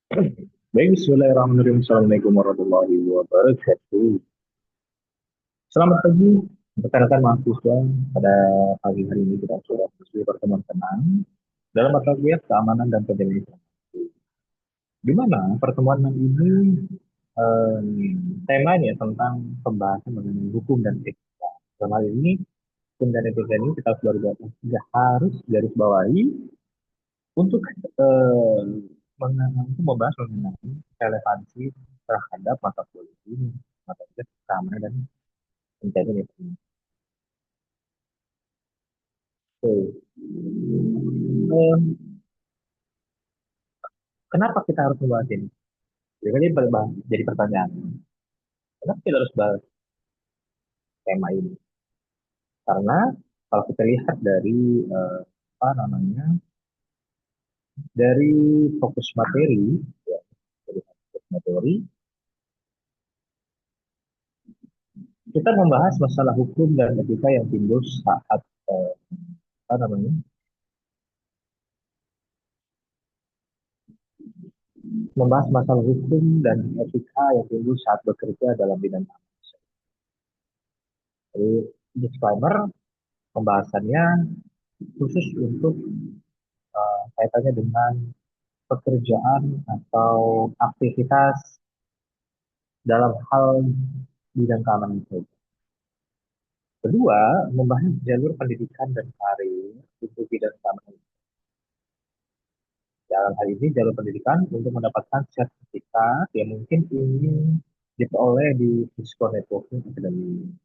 Baik, bismillahirrahmanirrahim. Assalamualaikum warahmatullahi wabarakatuh. Selamat pagi, rekan-rekan mahasiswa. Pada pagi hari ini kita sudah memasuki pertemuan tenang dalam mata kuliah keamanan dan penjagaan informasi. Di mana pertemuan ini em, temanya tentang pembahasan mengenai hukum dan etika. Dalam hal ini, hukum dan etika ini kita sudah harus garis bawahi untuk untuk membahas mengenai relevansi terhadap mata kuliah ini, mata kuliah keamanan dan penjagaan informasi. Oke. Eh, Kenapa kita harus membahas ini? Jadi pertanyaan, kenapa kita harus bahas tema ini? Karena kalau kita lihat dari apa namanya, dari fokus materi, ya, dari fokus materi, kita membahas masalah hukum dan etika yang timbul saat apa namanya, membahas masalah hukum dan etika yang timbul saat bekerja dalam bidang keamanan. Jadi disclaimer, pembahasannya khusus untuk kaitannya dengan pekerjaan atau aktivitas dalam hal bidang keamanan cyber. Kedua, membahas jalur pendidikan dan karir untuk bidang keamanan. Dalam hal ini, jalur pendidikan untuk mendapatkan sertifikat yang mungkin ingin diperoleh di Cisco Networking Academy.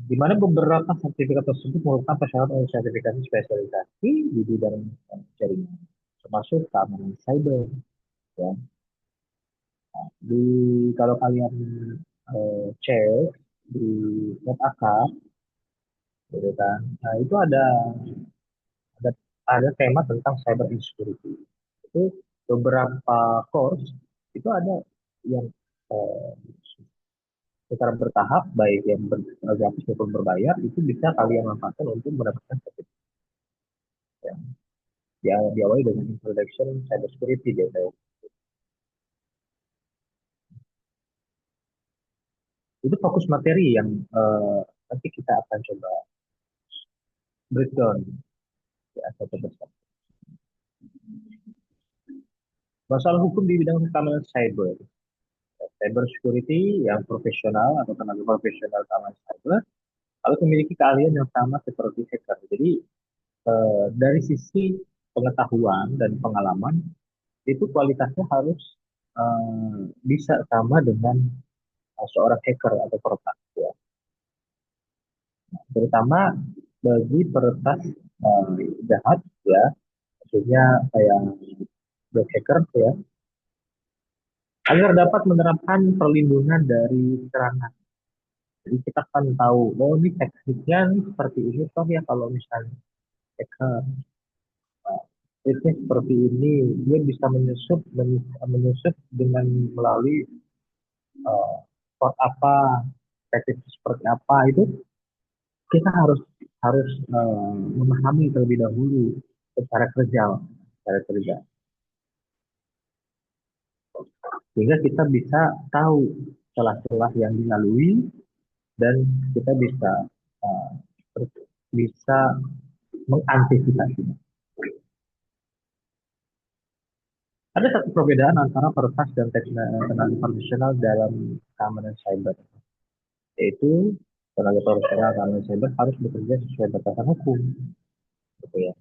Di mana beberapa sertifikat tersebut merupakan persyaratan untuk sertifikasi spesialisasi di bidang jaringan, termasuk keamanan cyber. Ya. Di kalau kalian cek di NetAkar, gitu kan, nah itu ada ada tema tentang cyber insecurity. Itu beberapa course itu ada yang eh, secara bertahap, baik yang gratis maupun berbayar, itu bisa kalian manfaatkan untuk mendapatkan sertifikat. Ya. Diawali dengan introduction cyber security gitu. Itu fokus materi yang nanti kita akan coba breakdown ya, satu persatu. Masalah hukum di bidang keamanan cyber. Cyber security yang profesional atau tenaga profesional keamanan cyber harus memiliki keahlian yang sama seperti hacker. Jadi dari sisi pengetahuan dan pengalaman itu kualitasnya harus bisa sama dengan seorang hacker atau peretas ya. Terutama bagi peretas jahat ya, maksudnya kayak black hacker ya, agar dapat menerapkan perlindungan dari serangan. Jadi kita kan tahu, oh ini tekniknya nih seperti ini, toh ya kalau misalnya hacker teknik seperti ini, dia bisa menyusup dengan melalui uh, port apa, teknik seperti apa itu kita harus harus memahami terlebih dahulu cara kerja sehingga kita bisa tahu celah-celah yang dilalui dan kita uh, bisa mengantisipasinya. Ada satu perbedaan antara peretas dan tenaga profesional dalam keamanan cyber, yaitu tenaga profesional keamanan cyber harus bekerja sesuai batasan hukum, gitu ya.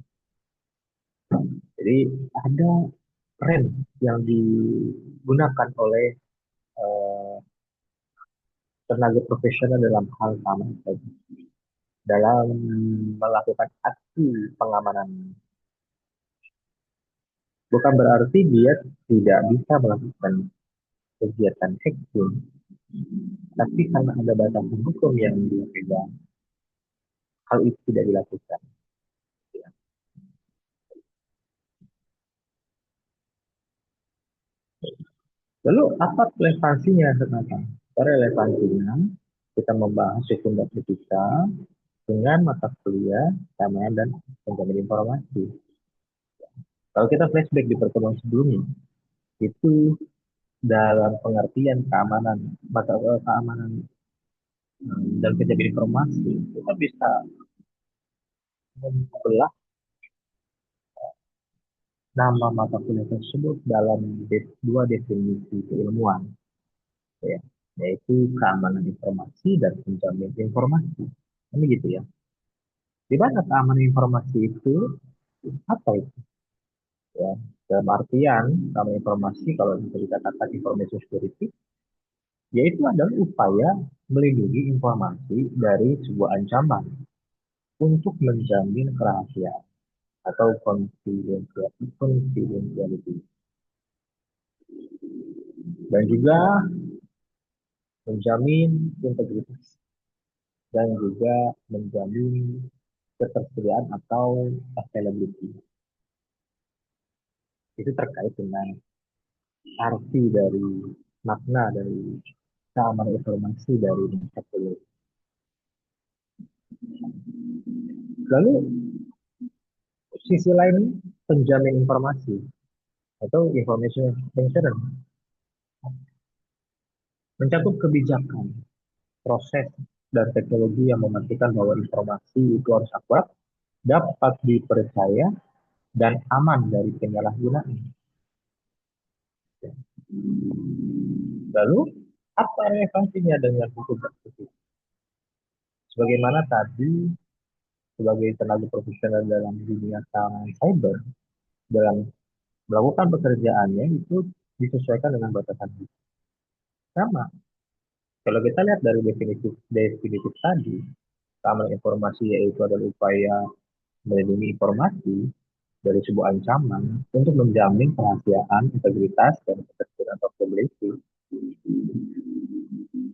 Jadi ada rem yang digunakan oleh eh, tenaga profesional dalam hal keamanan cyber, dalam melakukan aksi pengamanan. Bukan berarti dia tidak bisa melakukan kegiatan hacking, tapi karena ada batasan hukum yang dia pegang, hal itu tidak dilakukan. Ya. Lalu apa relevansinya sekarang? Relevansinya kita membahas hukum dan etika dengan mata kuliah keamanan dan penjamin informasi. Kalau kita flashback di pertemuan sebelumnya, itu dalam pengertian keamanan, keamanan dan kejagaan informasi, kita bisa membelah nama mata kuliah tersebut dalam dua definisi keilmuan, ya, yaitu keamanan informasi dan penjamin informasi. Ini gitu ya. Di mana keamanan informasi itu apa itu? Ya, dalam artian keamanan informasi kalau bisa dikatakan information security, yaitu adalah upaya melindungi informasi dari sebuah ancaman untuk menjamin kerahasiaan atau confidentiality dan juga menjamin integritas dan juga menjamin ketersediaan atau availability. Itu terkait dengan arti dari makna dari keamanan informasi dari teknologi. Lalu sisi lain penjamin informasi atau information assurance mencakup kebijakan, proses, dan teknologi yang memastikan bahwa informasi itu harus akurat, dapat dipercaya, dan aman dari penyalahgunaan. Lalu, apa relevansinya dengan hukum tersebut? Sebagaimana tadi, sebagai tenaga profesional dalam dunia keamanan cyber, dalam melakukan pekerjaannya itu disesuaikan dengan batasan hukum. Sama, kalau kita lihat dari definitif tadi, keamanan informasi yaitu adalah upaya melindungi informasi dari sebuah ancaman untuk menjamin kerahasiaan, integritas, dan ketersediaan accountability,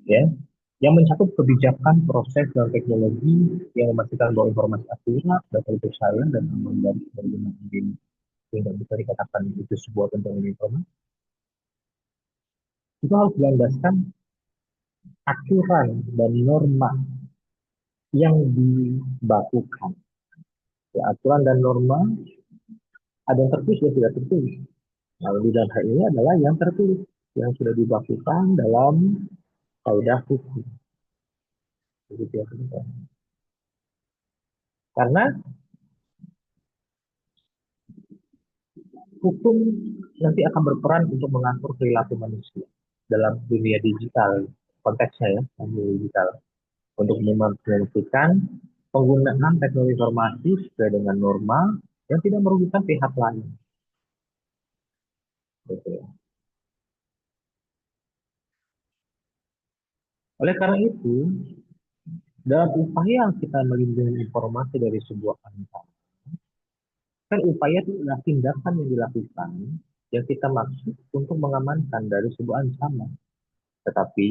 ya, yang mencakup kebijakan, proses, dan teknologi yang memastikan bahwa informasi akurat, dapat dipercaya, dan aman dari penyalahgunaan ini. Sehingga bisa dikatakan itu sebuah tentang informasi. Itu harus dilandaskan aturan dan norma yang dibakukan. Ya, aturan dan norma ada yang tertulis dan tidak tertulis. Nah, di dalam hal ini adalah yang tertulis, yang sudah dibakukan dalam kaidah hukum. Begitu ya, teman-teman. Karena hukum nanti akan berperan untuk mengatur perilaku manusia dalam dunia digital, konteksnya ya, dunia digital, untuk memastikan penggunaan teknologi informasi sesuai dengan norma yang tidak merugikan pihak lain. Gitu ya. Oleh karena itu, dalam upaya kita melindungi informasi dari sebuah ancaman, kan upaya itu adalah tindakan yang dilakukan yang kita maksud untuk mengamankan dari sebuah ancaman. Tetapi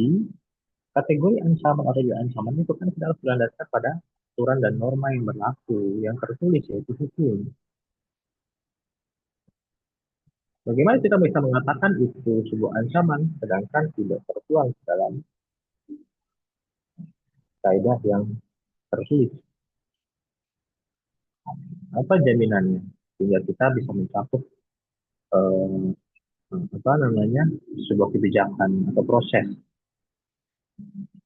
kategori ancaman atau tidak ancaman itu kan kita harus berlandaskan pada aturan dan norma yang berlaku, yang tertulis yaitu hukum. Bagaimana kita bisa mengatakan itu sebuah ancaman sedangkan tidak tertuang dalam kaidah yang tertulis? Apa jaminannya? Sehingga kita bisa mencakup eh, apa namanya sebuah kebijakan atau proses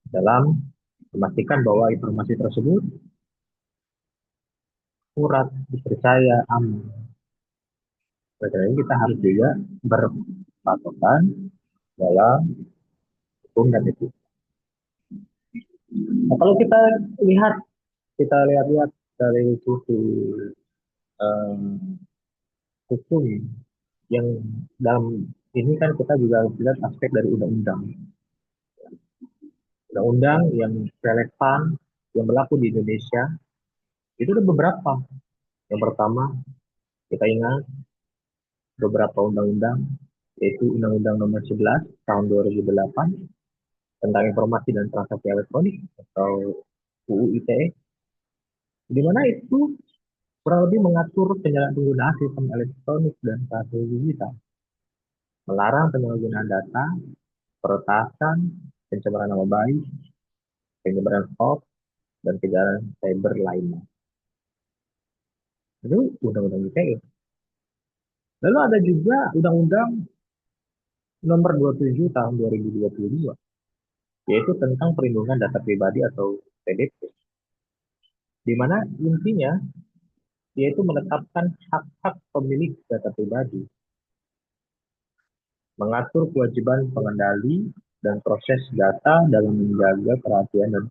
dalam memastikan bahwa informasi tersebut akurat, dipercaya, aman. Oleh ini kita harus juga berpatokan dalam hukum dan etika. Nah, kalau kita lihat-lihat dari sisi hukum yang dalam ini kan kita juga lihat aspek dari undang-undang. Undang-undang yang relevan yang berlaku di Indonesia itu ada beberapa. Yang pertama, kita ingat beberapa undang-undang, yaitu Undang-Undang Nomor 11 Tahun 2008 tentang Informasi dan Transaksi Elektronik atau UU ITE, di mana itu kurang lebih mengatur penyalahgunaan sistem elektronik dan transaksi digital, melarang penyalahgunaan data, peretasan, pencemaran nama baik, penyebaran hoax, dan kejahatan cyber lainnya. Itu Undang-Undang ITE. Lalu ada juga Undang-Undang Nomor 27 Tahun 2022, yaitu tentang perlindungan data pribadi atau PDP, di mana intinya yaitu menetapkan hak-hak pemilik data pribadi, mengatur kewajiban pengendali dan proses data dalam menjaga perhatian dan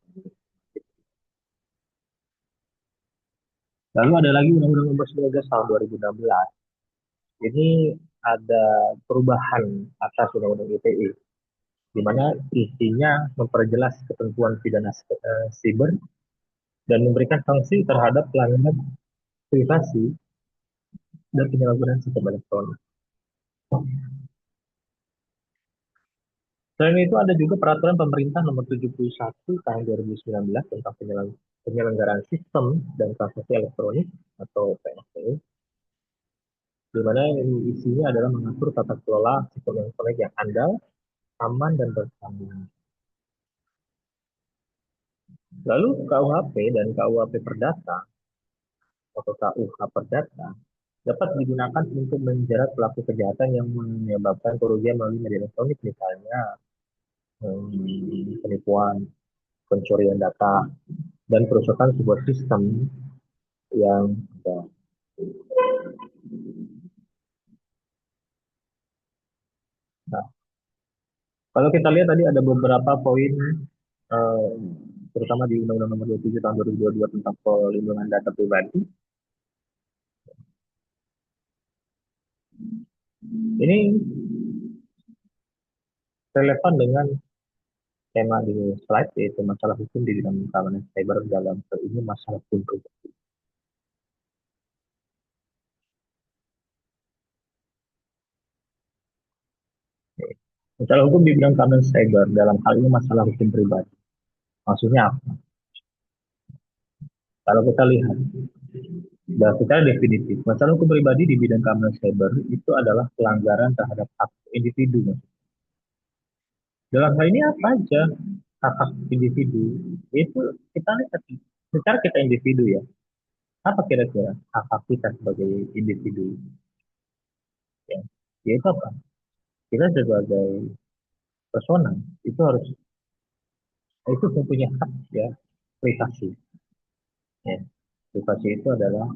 lalu ada lagi Undang-Undang Nomor 19 Tahun 2016. Ini ada perubahan atas Undang-Undang ITE, di mana isinya memperjelas ketentuan pidana siber dan memberikan sanksi terhadap pelanggaran privasi dan penyalahgunaan sistem elektronik. Selain itu ada juga peraturan pemerintah nomor 71 tahun 2019 tentang penyelenggaraan sistem dan transaksi elektronik atau PSE, di mana isinya adalah mengatur tata kelola sistem elektronik yang andal, aman, dan berkelanjutan. Lalu KUHP dan KUHP Perdata atau KUH Perdata dapat digunakan untuk menjerat pelaku kejahatan yang menyebabkan kerugian melalui media elektronik, misalnya penipuan, pencurian data, dan perusakan sebuah sistem yang ada. Nah, kalau kita lihat tadi ada beberapa poin, eh, terutama di Undang-Undang Nomor 27 Tahun 2022 tentang pelindungan data pribadi. Ini relevan dengan tema di slide, yaitu masalah hukum di bidang keamanan cyber dalam hal ini masalah hukum pribadi. Masalah hukum di bidang keamanan cyber dalam hal ini masalah hukum pribadi. Maksudnya apa? Kalau kita lihat, dan secara definitif, masalah hukum pribadi di bidang keamanan cyber itu adalah pelanggaran terhadap hak individu. Dalam hal ini apa aja hak-hak individu? Itu kita lihat secara kita individu ya. Apa kira-kira hak-hak kita sebagai individu? Ya, yaitu apa? Kita sebagai personal itu harus itu mempunyai hak ya privasi. Ya. Privasi itu adalah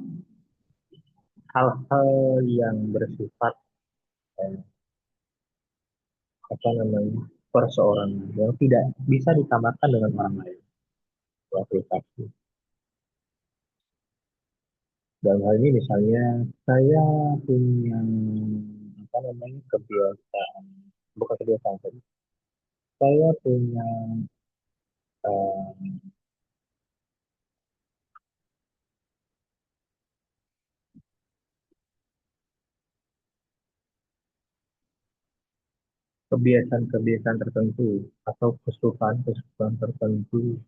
hal-hal yang bersifat eh, apa namanya perseorangan yang tidak bisa disamakan dengan orang lain. Ya, privasi. Dalam hal ini misalnya saya punya apa namanya kebiasaan, bukan kebiasaan tadi, saya punya eh, kebiasaan-kebiasaan tertentu atau kesukaan-kesukaan tertentu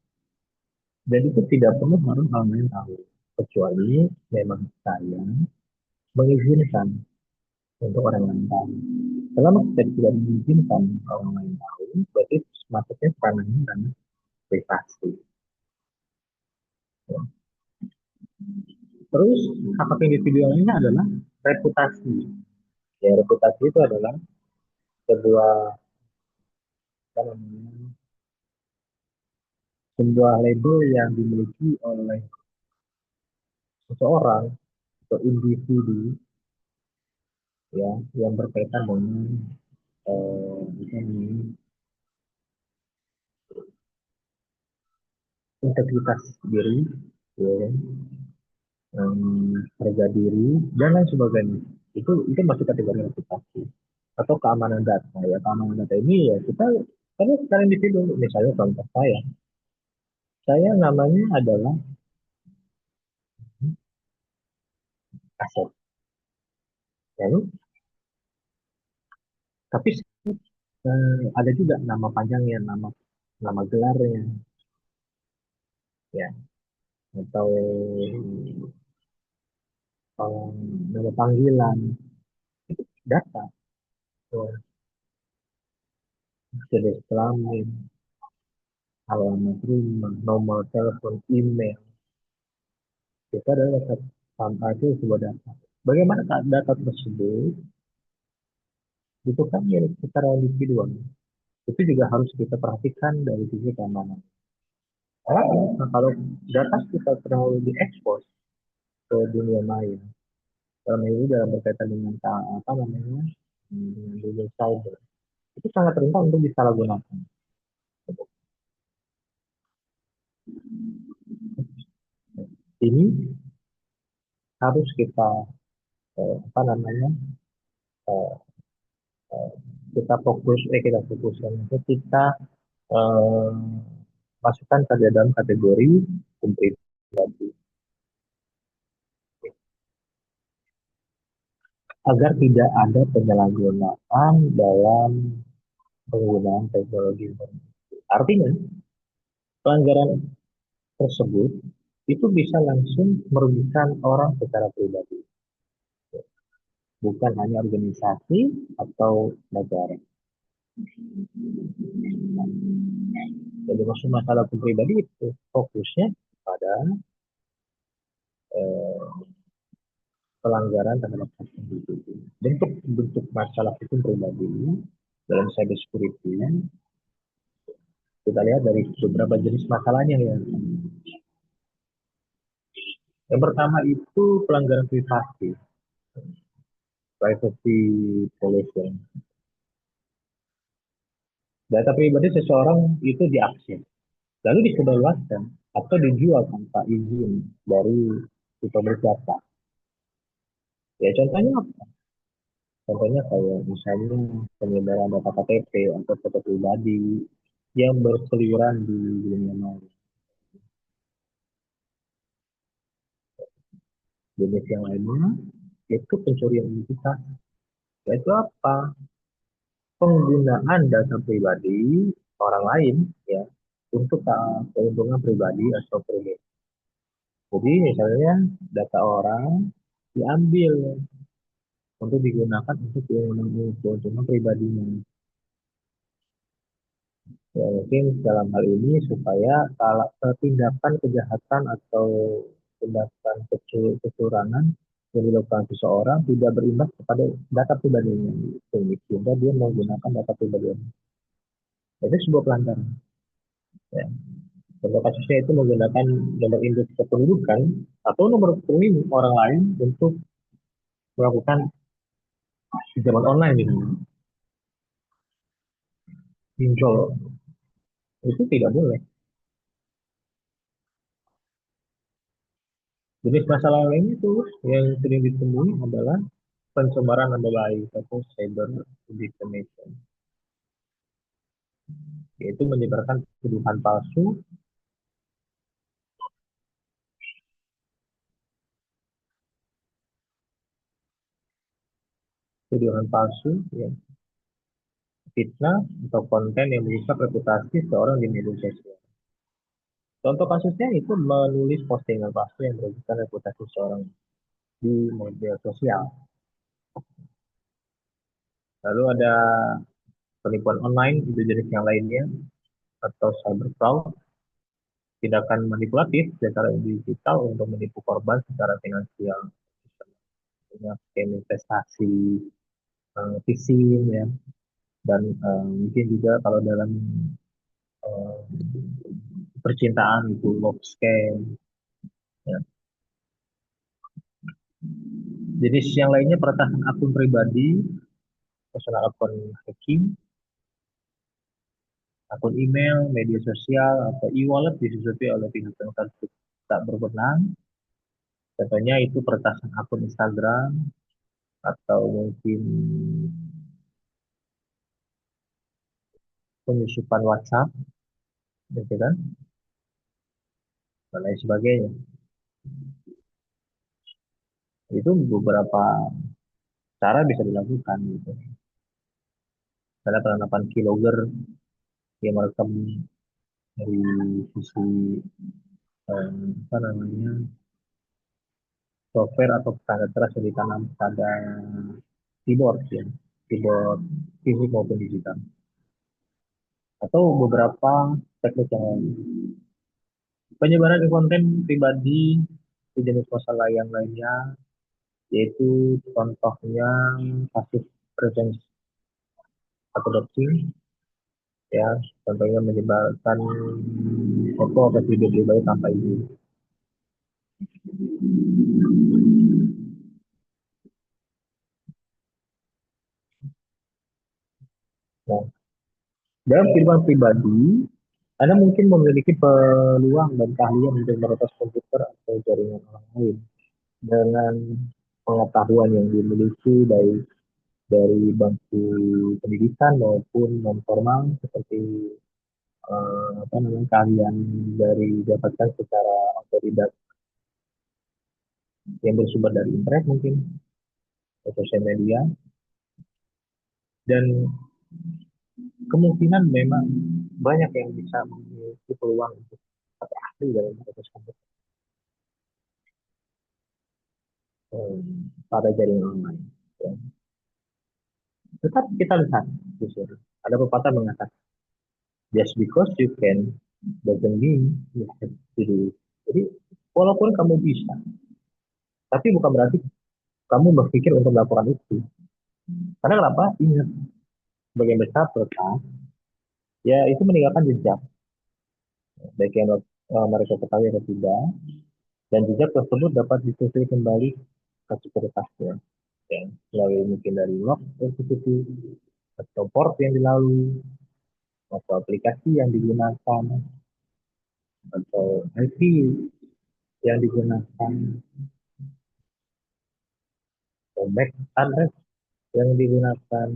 dan itu tidak perlu harus orang lain tahu kecuali memang saya mengizinkan untuk orang lain tahu. Selama kita tidak mengizinkan orang lain tahu, berarti masuknya ranahnya ranah privasi. Ya. Terus hak hak individu lainnya adalah reputasi. Ya, reputasi itu adalah sebuah apa namanya, sebuah label yang dimiliki oleh seseorang atau individu ya yang berkaitan dengan apa namanya, integritas diri, ya, kan? Harga diri dan lain sebagainya. Itu masuk kategori reputasi atau keamanan data ya. Keamanan data ini ya kita karena sekarang individu, misalnya contoh saya namanya adalah Asep, ya, tapi ada juga nama panjangnya, nama nama gelarnya, ya, atau nama panggilan, data, oh, jenis kelamin, alamat rumah, nomor telepon, email, itu adalah sama itu sebuah data. Bagaimana data tersebut itu kan milik secara individual. Itu juga harus kita perhatikan dari sisi keamanan. Karena kalau data kita terlalu diekspos ke dunia maya, dalam ini dalam berkaitan dengan apa namanya dengan dunia cyber, itu sangat rentan untuk disalahgunakan. Ini harus kita apa namanya eh, kita fokuskan itu kita eh, masukkan ke dalam kategori hukum pribadi agar tidak ada penyalahgunaan dalam penggunaan teknologi informasi. Artinya, pelanggaran tersebut itu bisa langsung merugikan orang secara pribadi, bukan hanya organisasi atau negara. Jadi maksud masalah hukum pribadi itu fokusnya pada eh, pelanggaran terhadap hak individu. Bentuk-bentuk masalah hukum pribadi dalam cyber security kita lihat dari beberapa jenis masalahnya ya. Yang pertama itu pelanggaran privasi, privacy pollution. Data pribadi seseorang itu diakses, lalu disebarluaskan atau dijual tanpa izin dari si pemilik data. Ya contohnya apa? Contohnya kayak misalnya penyebaran data KTP atau foto pribadi yang berseliweran di dunia maya. Jenis yang lainnya itu pencurian identitas, yaitu apa? Penggunaan data pribadi orang lain ya untuk keuntungan pribadi atau pribadi. Jadi misalnya data orang diambil untuk digunakan untuk keuntungan pribadinya. Ya, mungkin dalam hal ini supaya kalau tindakan kejahatan atau tindakan kecurangan yang dilakukan seseorang tidak berimbas kepada data pribadinya. Sehingga dia menggunakan data pribadinya. Itu sebuah pelanggaran. Ya. Contoh kasusnya itu menggunakan nomor induk kependudukan atau nomor rekening orang lain untuk melakukan pinjaman online misalnya. Pinjol itu tidak boleh. Jenis masalah lain itu yang sering ditemui adalah pencemaran nama baik atau cyber defamation, yaitu menyebarkan tuduhan palsu, ya, fitnah atau konten yang merusak reputasi seorang di media sosial. Contoh kasusnya itu menulis postingan palsu yang merugikan reputasi seorang di media sosial. Lalu ada penipuan online, itu jenis yang lainnya, atau cyber fraud, tindakan manipulatif secara digital untuk menipu korban secara finansial, misalnya skema investasi, phishing ya, dan mungkin juga kalau dalam eh, percintaan itu love scam. Ya. Jenis yang lainnya peretasan akun pribadi, personal akun hacking, akun email, media sosial, atau e-wallet disusupi oleh pihak yang tak berwenang. Contohnya itu peretasan akun Instagram atau mungkin penyusupan WhatsApp, gitu kan, dan lain sebagainya. Itu beberapa cara bisa dilakukan gitu. Karena penerapan keylogger yang merekam dari sisi apa namanya software atau perangkat keras yang ditanam pada keyboard ya, keyboard fisik maupun digital, atau beberapa teknik yang lain. Penyebaran konten pribadi, jenis masalah yang lainnya, yaitu contohnya kasus presence adopsi, ya, contohnya menyebarkan foto atau video pribadi tanpa izin. Nah, dalam kehidupan pribadi, Anda mungkin memiliki peluang dan keahlian untuk meretas komputer atau jaringan orang lain dengan pengetahuan yang dimiliki baik dari bangku pendidikan maupun non formal seperti apa namanya keahlian dari didapatkan secara otodidak yang bersumber dari internet mungkin atau sosial media, dan kemungkinan memang banyak yang bisa memiliki peluang untuk atau ahli dalam proses komputer pada jaringan online. Ya. Tetap kita lihat, justru ada pepatah mengatakan, just because you can doesn't mean you have to do it. Jadi walaupun kamu bisa, tapi bukan berarti kamu berpikir untuk melakukan itu. Karena kenapa? Ingat, sebagian besar peretas, ya itu meninggalkan jejak, baik yang mereka ketahui atau tidak, dan jejak tersebut dapat ditelusuri kembali ke sekuritasnya, ya, melalui mungkin dari log sensitif atau port yang dilalui atau aplikasi yang digunakan atau IP yang digunakan atau MAC address yang digunakan,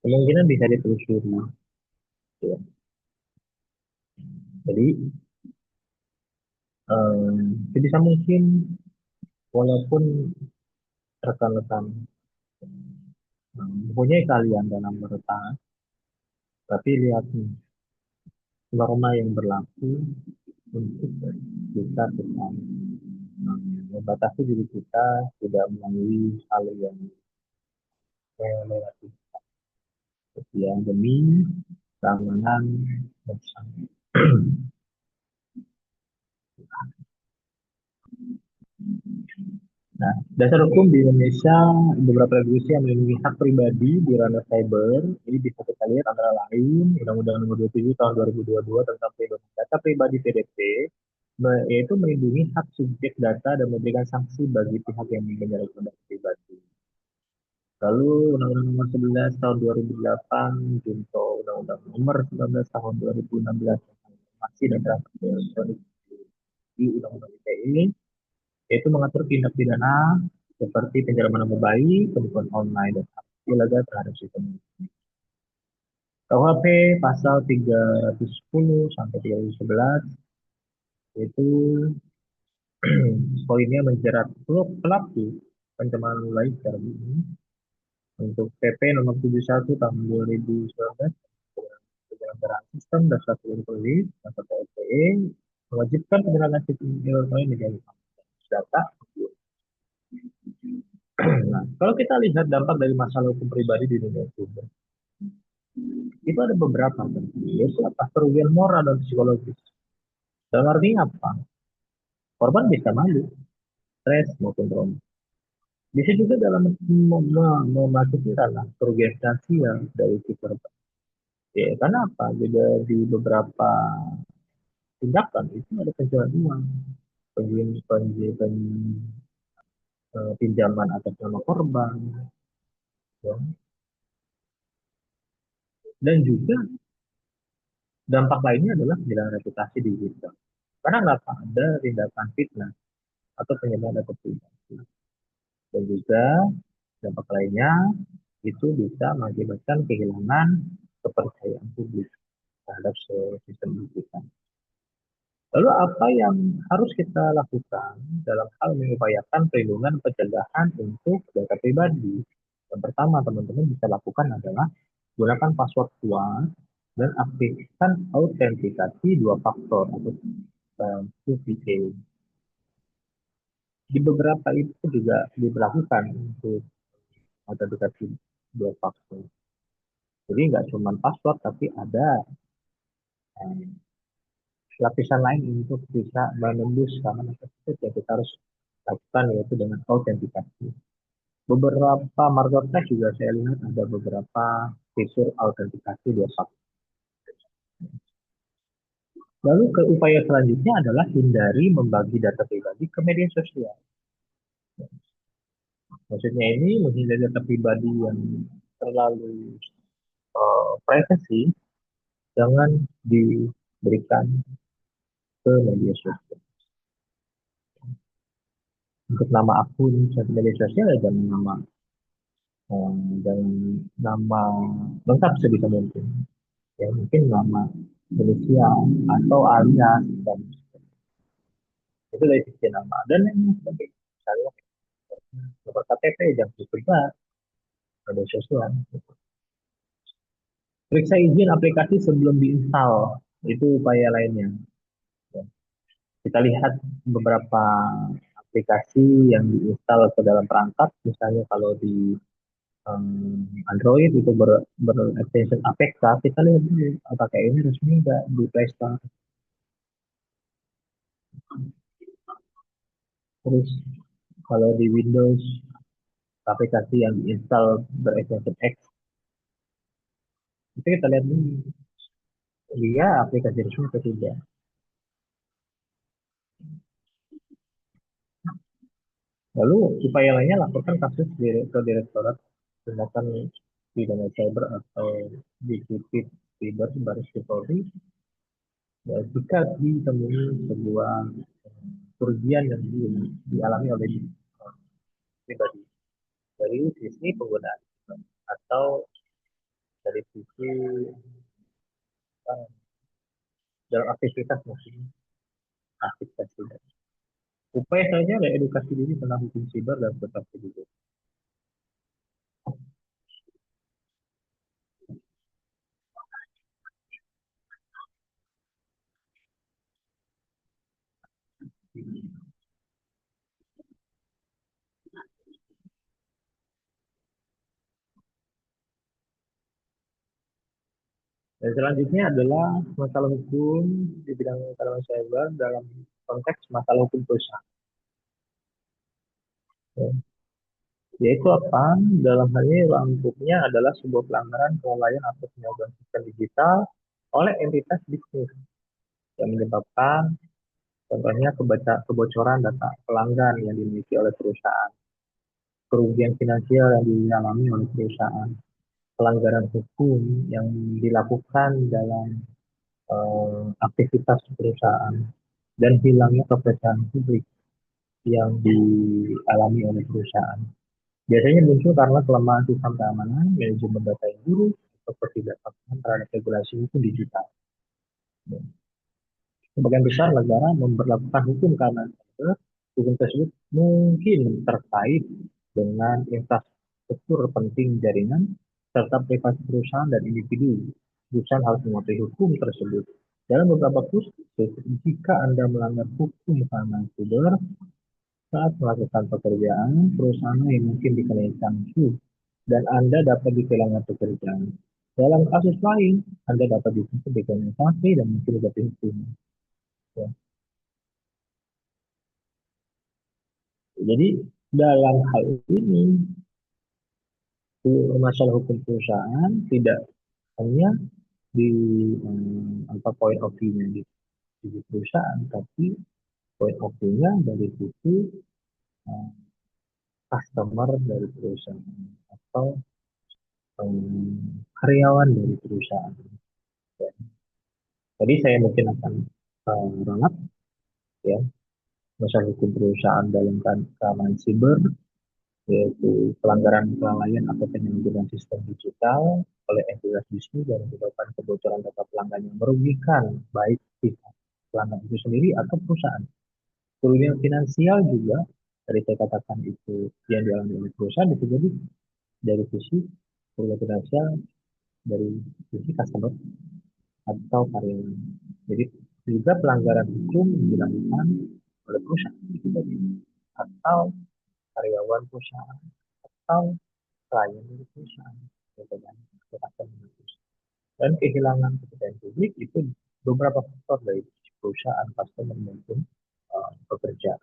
kemungkinan bisa ditelusuri, ya. Jadi sebisa mungkin walaupun rekan-rekan mempunyai kalian dalam bertahan, tapi lihat nih, norma yang berlaku untuk kita tetap membatasi diri kita tidak melalui hal yang relatif, yang demi keamanan bersama. Nah, dasar hukum di Indonesia beberapa regulasi yang melindungi hak pribadi di ranah cyber. Ini bisa kita lihat antara lain Undang-Undang Nomor 27 Tahun 2022 tentang Perlindungan Data Pribadi PDP, yaitu melindungi hak subjek data dan memberikan sanksi bagi pihak yang menyalahgunakan data pribadi. Lalu Undang-Undang Nomor 11 Tahun 2008 junto Undang-Undang Nomor 19 Tahun 2016 tentang informasi dan transaksi elektronik di Undang-Undang ITE, yaitu mengatur tindak pidana seperti penjarahan nama baik, penipuan online, dan aksi ilegal terhadap sistem. KUHP pasal 310 sampai 311 itu poinnya menjerat pelaku pencemaran lain secara umum. Untuk PP nomor 71 tahun 2019 penyelenggaraan sistem dasar elektronik atau PSE mewajibkan penyelenggaraan sistem elektronik menjadi data. Nah, kalau kita lihat dampak dari masalah hukum pribadi di dunia cyber, itu ada beberapa kan, yaitu apa? Kerugian moral dan psikologis. Dalam artinya apa? Korban bisa malu, stres maupun trauma. Bisa juga dalam memasuki ranah kerugian finansial dari si korban. Ya, karena apa? Juga di beberapa tindakan itu ada penjualan uang, pinjaman atas nama korban, ya. Dan juga dampak lainnya adalah kehilangan reputasi digital. Karena nggak ada tindakan fitnah atau penyebaran data pribadi. Dan juga dampak lainnya itu bisa mengakibatkan kehilangan kepercayaan publik terhadap sistem digital. Lalu apa yang harus kita lakukan dalam hal mengupayakan perlindungan pencegahan untuk data pribadi? Yang pertama teman-teman bisa lakukan adalah gunakan password kuat dan aktifkan autentikasi dua faktor atau 2FA. Di beberapa itu juga diberlakukan untuk autentikasi dua faktor. Jadi nggak cuma password tapi ada eh, lapisan lain untuk bisa menembus keamanan tersebut, ya kita harus lakukan yaitu dengan autentikasi. Beberapa marketplace juga saya lihat ada beberapa fitur autentikasi dua faktor. Lalu ke upaya selanjutnya adalah hindari membagi data pribadi ke media sosial. Maksudnya ini menghindari data pribadi yang terlalu privasi, jangan diberikan ke media sosial. Untuk nama akun media sosial ya eh, jangan nama lengkap sebisa mungkin. Ya mungkin nama inisial atau alias dan itu dari sisi nama dan lain sebagainya. Misalnya nomor KTP jangan disebar media sosial. Periksa izin aplikasi sebelum diinstal. Itu upaya lainnya. Ya. Kita lihat beberapa aplikasi yang diinstal ke dalam perangkat. Misalnya kalau di Android itu extension APK, kita lihat dulu apakah ini resmi nggak di Play Store. Terus kalau di Windows aplikasi yang diinstal berextension X, itu kita lihat dulu dia aplikasi resmi atau tidak. Lalu upaya lainnya laporkan kasus ke Direktorat Tindakan Pidana Cyber atau DPP Cyber Baris Krim Polri. Ya, jika ditemui sebuah kerugian yang dialami oleh pribadi dari sisi penggunaan atau dari sisi uh, dalam aktivitas mungkin aktivitas tidak. Upaya saja ada edukasi diri tentang hukum siber dan proteksi diri. Dan selanjutnya adalah masalah hukum di bidang keamanan cyber dalam konteks masalah hukum perusahaan. Ya. Yaitu apa? Dalam hal ini lingkupnya adalah sebuah pelanggaran kelalaian atau penyalahgunaan sistem digital oleh entitas bisnis yang menyebabkan contohnya kebocoran data pelanggan yang dimiliki oleh perusahaan, kerugian finansial yang dialami oleh perusahaan, pelanggaran hukum yang dilakukan dalam aktivitas perusahaan, dan hilangnya kepercayaan publik yang dialami oleh perusahaan. Biasanya muncul karena kelemahan sistem keamanan, manajemen data yang buruk, atau ketidakpatuhan terhadap regulasi hukum digital. Sebagian besar negara memperlakukan hukum keamanan cyber. Hukum tersebut mungkin terkait dengan infrastruktur penting jaringan serta privasi perusahaan dan individu. Perusahaan harus mematuhi hukum tersebut. Dalam beberapa kasus, jika Anda melanggar hukum keamanan siber saat melakukan pekerjaan, perusahaan yang mungkin dikenai sanksi dan Anda dapat dikehilangan pekerjaan. Dalam kasus lain, Anda dapat dituntut dikenai sanksi dan mungkin jatuh hukuman. Ya. Jadi dalam hal ini masalah hukum perusahaan tidak hanya di apa point of view-nya di sisi perusahaan, tapi point of view-nya dari sisi uh, customer dari perusahaan atau karyawan dari perusahaan. Ya. Jadi saya mungkin akan ralat ya masalah hukum perusahaan dalam keamanan siber yaitu pelanggaran kelalaian atau penyalahgunaan sistem digital oleh entitas bisnis dan menyebabkan kebocoran data pelanggan yang merugikan baik pihak pelanggan itu sendiri atau perusahaan. Kerugian finansial juga dari saya katakan itu yang dialami oleh perusahaan itu jadi dari sisi kerugian finansial dari sisi customer atau karyawan. Jadi juga pelanggaran hukum yang dilakukan oleh perusahaan itu tadi atau karyawan perusahaan atau klien dari perusahaan gitu kan. Dan kehilangan kepercayaan publik itu beberapa faktor dari perusahaan customer maupun pekerja.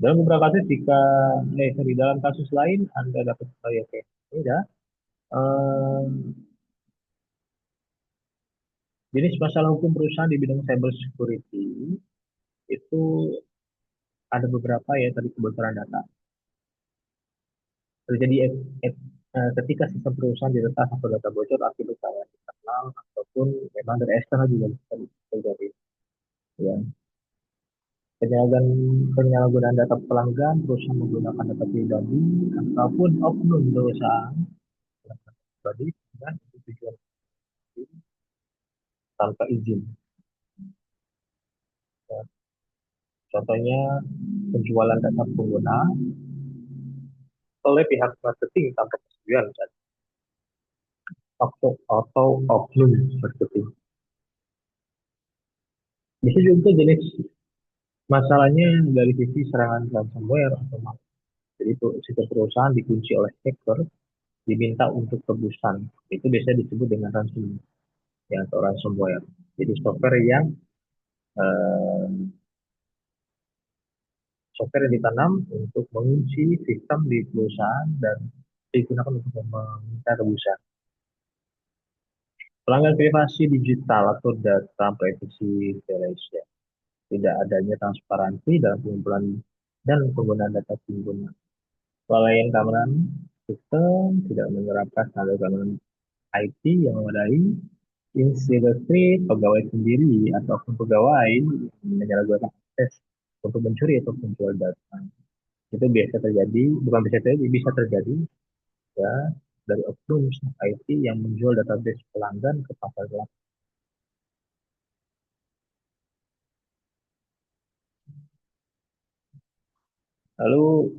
Dalam beberapa kasus jika sorry, dalam kasus lain Anda dapat proyek yang berbeda, eh, jenis masalah hukum perusahaan di bidang cyber security itu ada beberapa ya tadi kebocoran data. Terjadi ketika sistem perusahaan diretas atau data bocor akibat kesalahan internal ataupun memang dari eksternal juga bisa terjadi. Ya. Penyalahgunaan penyalahgunaan data pelanggan, perusahaan menggunakan data pribadi ataupun oknum perusahaan pribadi dengan tujuan tanpa izin. Ya. Contohnya penjualan data pengguna oleh pihak marketing tanpa persetujuan atau oknum marketing. Bisa juga jenis masalahnya dari sisi serangan ransomware atau malware. Jadi sistem perusahaan dikunci oleh hacker, diminta untuk tebusan. Itu biasanya disebut dengan ransomware, ya, atau ransomware. Jadi eh, software yang ditanam untuk mengunci sistem di perusahaan dan digunakan untuk meminta tebusan. Pelanggan privasi digital atau data privacy violation. Tidak adanya transparansi dalam pengumpulan dan penggunaan data pengguna. Kelalaian keamanan sistem, tidak menerapkan standar keamanan IT yang memadai, insider pegawai sendiri ataupun pegawai menyalahgunakan akses untuk mencuri atau menjual data. Itu biasa terjadi, bukan bisa terjadi, bisa terjadi ya dari oknum IT yang menjual database pelanggan ke pasar gelap. Lalu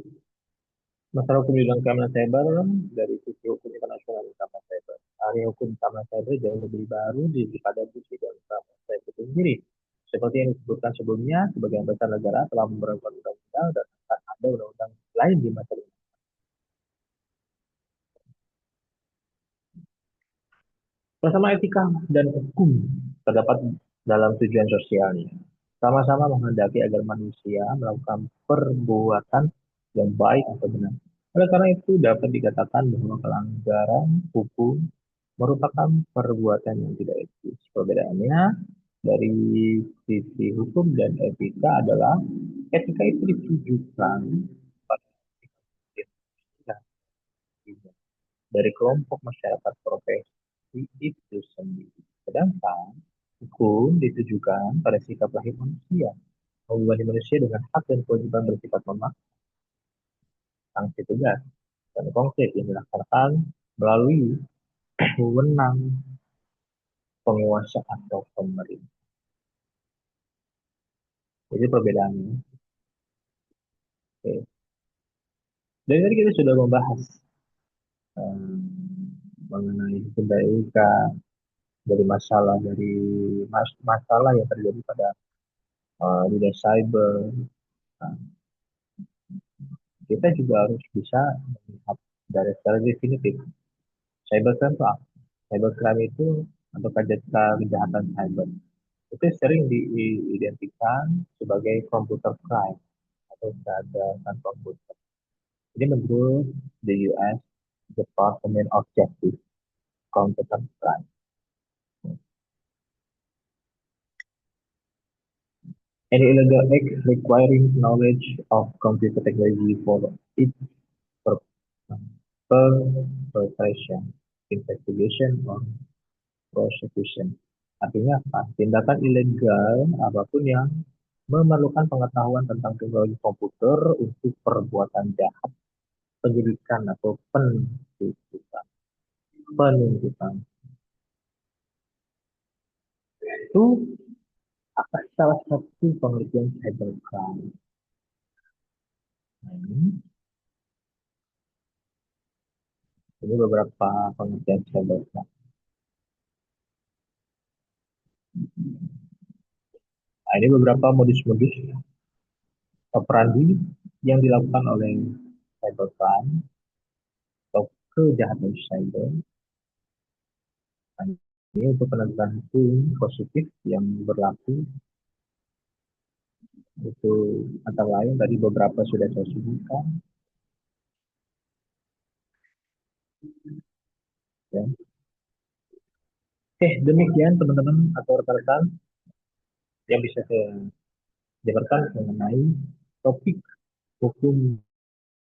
masalah hukum di bidang keamanan cyber dari sisi hukum internasional dan keamanan cyber. Area hukum keamanan cyber jauh lebih baru daripada di bidang keamanan cyber itu sendiri. Seperti yang disebutkan sebelumnya, sebagian besar negara telah memperlakukan undang-undang dan akan ada undang-undang lain di masa depan. Bersama etika dan hukum terdapat dalam tujuan sosialnya. Sama-sama menghendaki agar manusia melakukan perbuatan yang baik atau benar. Oleh karena itu dapat dikatakan bahwa pelanggaran hukum merupakan perbuatan yang tidak etis. Perbedaannya dari sisi hukum dan etika adalah etika itu ditujukan pada dari kelompok masyarakat profesi itu sendiri. Sedangkan hukum ditujukan pada sikap lahir manusia, membebani manusia dengan hak dan kewajiban bersifat memaksa, sanksi tegas, dan konkret yang dilaksanakan melalui wewenang penguasa atau pemerintah. Jadi perbedaannya. Oke. Dari tadi kita sudah membahas um, mengenai kebaikan dari masalah yang terjadi pada dunia cyber. Nah, kita juga harus bisa melihat dari secara definitif. Cybercrime itu apa? Cybercrime itu atau kejahatan cyber itu sering diidentikan sebagai computer crime atau kejahatan komputer. Jadi menurut the US Department of Justice, computer crime. Any illegal act requiring knowledge of computer technology for its perpetration, investigation, or prosecution. Artinya apa? Tindakan ilegal apapun yang memerlukan pengetahuan tentang teknologi komputer untuk perbuatan jahat, penyidikan atau penuntutan. Penuntutan itu akan salah satu pengertian cybercrime. Nah, ini beberapa pengertian cybercrime. Nah, ini beberapa modus-modus operandi yang dilakukan oleh cybercrime atau kejahatan cyber. Nah, ini untuk penegakan hukum positif yang berlaku Itu antara lain tadi beberapa sudah saya sebutkan. Ya. Demikian teman-teman atau rekan-rekan yang bisa saya jabarkan mengenai topik hukum